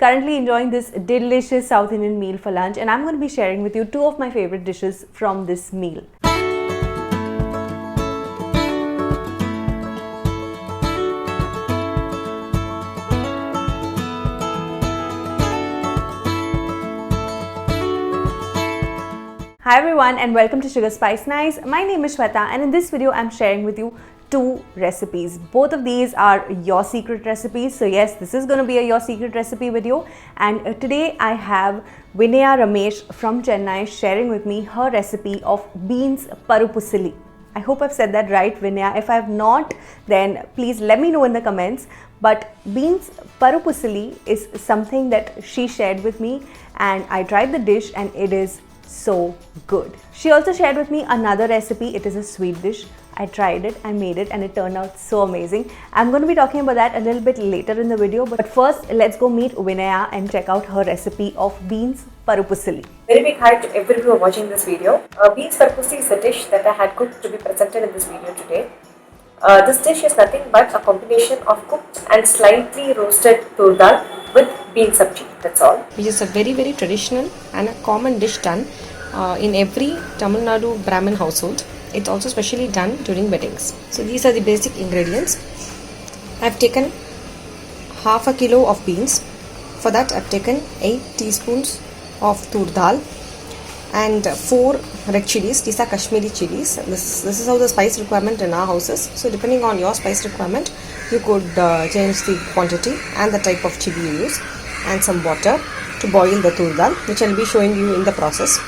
currently enjoying this delicious South Indian meal for lunch, and I'm going to be sharing with you two of my favorite dishes from this meal. Hi everyone and welcome to SugarSpiceNice. My name is Shweta and in this video I'm sharing with you two recipes. Both of these are your secret recipes. So yes, this is going to be a your secret recipe video, and today I have Vinaya Ramesh from Chennai sharing with me her recipe of beans Paruppu Usili. I hope I've said that right, Vinaya. If I have not, then please let me know in the comments. But beans Paruppu Usili is something that she shared with me, and I tried the dish and it is so good. She also shared with me another recipe. It is a sweet dish. I tried it, I made it, and it turned out so amazing. I'm going to be talking about that a little bit later in the video, but first let's go meet Vinaya and check out her recipe of beans Paruppu Usili. Very big hi to everyone who are watching this video. Beans Paruppu Usili is a dish that I had cooked to be presented in this video today. This dish is nothing but a combination of cooked and slightly roasted tur dal with bean sabji, that's all. Which is a very traditional and a common dish done in every Tamil Nadu Brahmin household. It's also specially done during weddings. So these are the basic ingredients. I've taken half a kilo of beans. For that I've taken 8 teaspoons of tur dal and 4 red chilies. These are Kashmiri chilies. This is how the spice requirement in our houses. So depending on your spice requirement, you could change the quantity and the type of chili you use, and some water to boil the tur dal, which I'll be showing you in the process.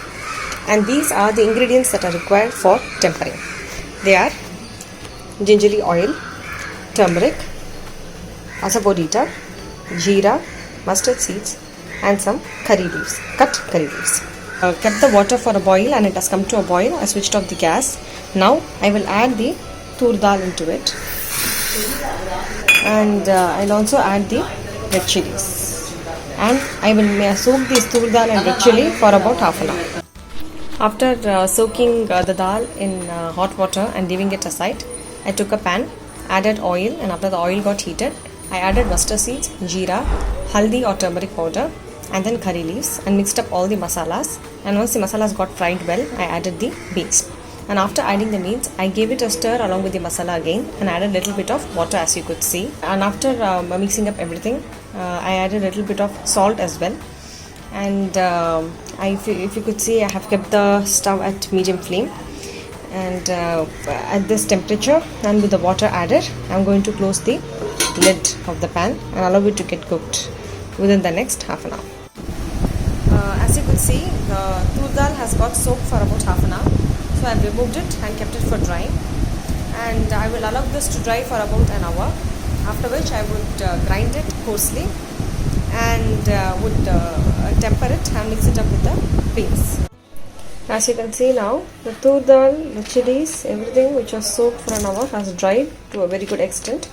And these are the ingredients that are required for tempering. They are gingerly oil, turmeric, asafoetida, jeera, mustard seeds, and some curry leaves, cut curry leaves. Kept the water for a boil and it has come to a boil. I switched off the gas. Now I will add the tur dal into it, and I'll also add the red chilies, and I will soak this tur dal and red chili for about half an hour. After soaking the dal in hot water and leaving it aside, I took a pan, added oil, and after the oil got heated, I added mustard seeds, jeera, haldi or turmeric powder, and then curry leaves, and mixed up all the masalas. And once the masalas got fried well, I added the beans. And after adding the beans, I gave it a stir along with the masala again and added a little bit of water, as you could see. And after mixing up everything, I added a little bit of salt as well. And if you could see, I have kept the stove at medium flame, and at this temperature and with the water added, I'm going to close the lid of the pan and allow it to get cooked within the next half an hour. As you could see, the tur dal has got soaked for about half an hour, so I've removed it and kept it for drying, and I will allow this to dry for about an hour, after which I would grind it coarsely and would temper it and mix it up with the beans. As you can see now, the tur dal, the chilies, everything which was soaked for an hour has dried to a very good extent,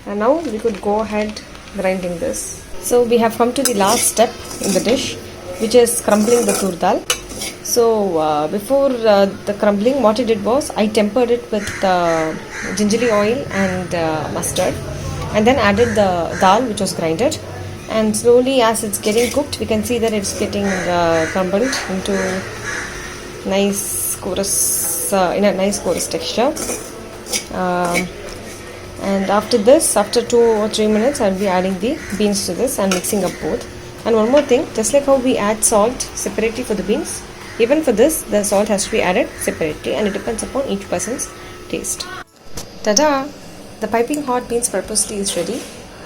and now we could go ahead grinding this. So we have come to the last step in the dish, which is crumbling the tur dal. So before the crumbling, what I did was I tempered it with gingerly oil and mustard, and then added the dal which was grinded. And slowly, as it's getting cooked, we can see that it's getting crumbled into nice coarse, in a nice coarse texture. And after this, after 2 or 3 minutes, I'll be adding the beans to this and mixing up both. And one more thing, just like how we add salt separately for the beans, even for this, the salt has to be added separately, and it depends upon each person's taste. Ta-da! The piping hot beans Paruppu Usili is ready.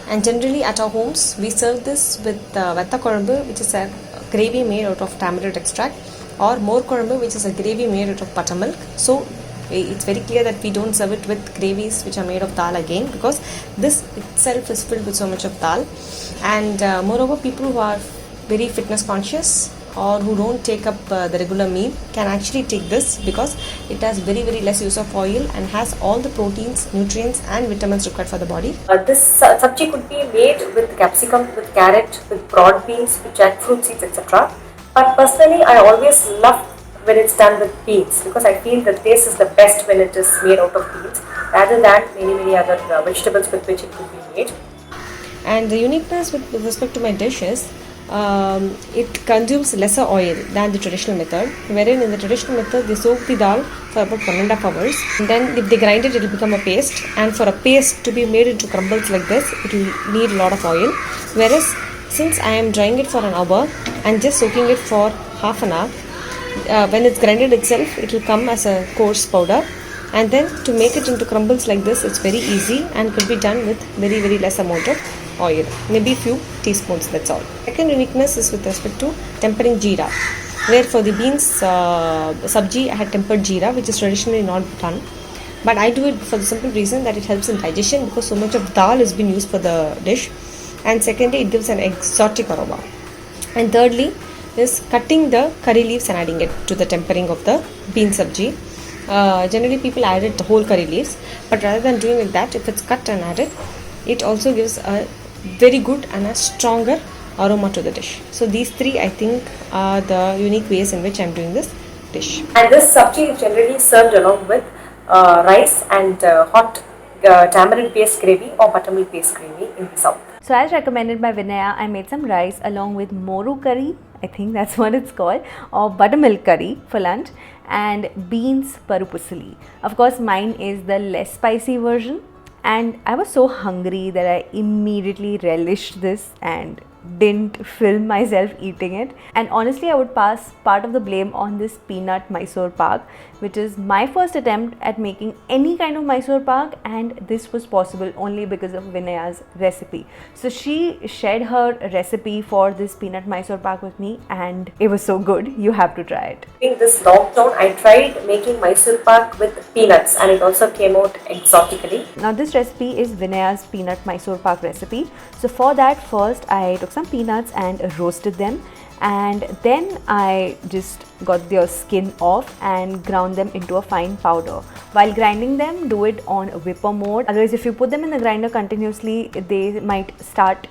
And generally at our homes, we serve this with vetta korambu, which is a gravy made out of tamarind extract, or more korambu, which is a gravy made out of buttermilk. So it's very clear that we don't serve it with gravies which are made of dal again, because this itself is filled with so much of dal. And moreover, people who are very fitness conscious or who don't take up the regular meal can actually take this, because it has very less use of oil and has all the proteins, nutrients and vitamins required for the body. This sabji could be made with capsicum, with carrot, with broad beans, with jackfruit seeds, etc. But personally, I always love when it's done with beans, because I feel the taste is the best when it is made out of beans rather than many other vegetables with which it could be made. And the uniqueness with respect to my dish is it consumes lesser oil than the traditional method, wherein in the traditional method they soak the dal for about 1.5 hours, and then if they grind it, it will become a paste, and for a paste to be made into crumbles like this, it will need a lot of oil, whereas since I am drying it for an hour and just soaking it for half an hour, when it's grinded itself, it will come as a coarse powder, and then to make it into crumbles like this, it's very easy and could be done with very less amount of oil, maybe few teaspoons, that's all. Second uniqueness is with respect to tempering jeera, where for the beans sabji I had tempered jeera, which is traditionally not done, but I do it for the simple reason that it helps in digestion because so much of dal has been used for the dish, and secondly it gives an exotic aroma, and thirdly is cutting the curry leaves and adding it to the tempering of the bean sabji. Generally people add it the whole curry leaves, but rather than doing like that, if it's cut and added, it also gives a very good and a stronger aroma to the dish. So these three I think are the unique ways in which I am doing this dish. And this sabji is generally served along with rice and hot tamarind paste gravy or buttermilk paste gravy in the south. So as recommended by Vinaya, I made some rice along with moru curry, I think that's what it's called, or buttermilk curry for lunch, and beans Paruppu Usili. Of course mine is the less spicy version, and I was so hungry that I immediately relished this and didn't film myself eating it. And honestly, I would pass part of the blame on this peanut Mysore Pak, which is my first attempt at making any kind of Mysore Pak, and this was possible only because of Vinaya's recipe. So she shared her recipe for this peanut Mysore Pak with me, and it was so good. You have to try it. In this lockdown, I tried making Mysore Pak with peanuts, and it also came out exotically. Now this recipe is Vinaya's peanut Mysore Pak recipe. So for that, first I took some peanuts and roasted them, and then I just got their skin off and ground them into a fine powder. While grinding them, do it on whipper mode, otherwise if you put them in the grinder continuously, they might start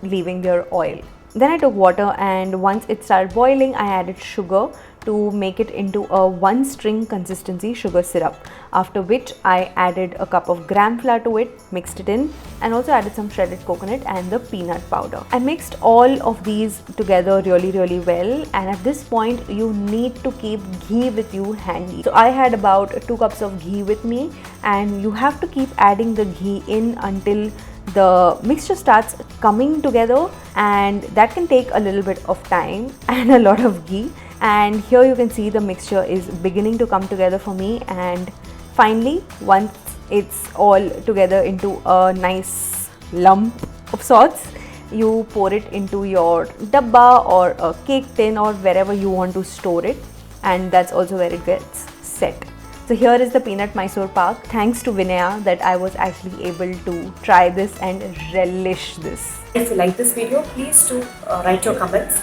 leaving their oil. Then I took water, and once it started boiling, I added sugar to make it into a 1-string consistency sugar syrup, after which I added a cup of gram flour to it, mixed it in, and also added some shredded coconut and the peanut powder. I mixed all of these together really well, and at this point you need to keep ghee with you handy. So I had about 2 cups of ghee with me, and you have to keep adding the ghee in until the mixture starts coming together, and that can take a little bit of time and a lot of ghee. And here you can see the mixture is beginning to come together for me, and finally once it's all together into a nice lump of sorts, you pour it into your dabba or a cake tin or wherever you want to store it, and that's also where it gets set. So here is the peanut Mysore Pak. Thanks to Vinaya that I was actually able to try this and relish this. If you like this video, please do write your comments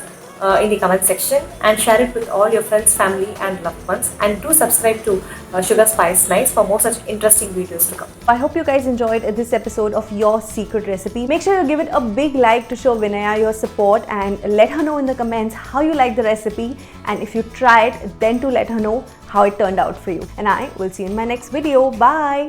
in the comment section and share it with all your friends, family and loved ones, and do subscribe to SugarSpiceNice for more such interesting videos to come. I hope you guys enjoyed this episode of Your Secret Recipe. Make sure you give it a big like to show Vinaya your support, and let her know in the comments how you like the recipe, and if you tried, then to let her know how it turned out for you. And I will see you in my next video. Bye!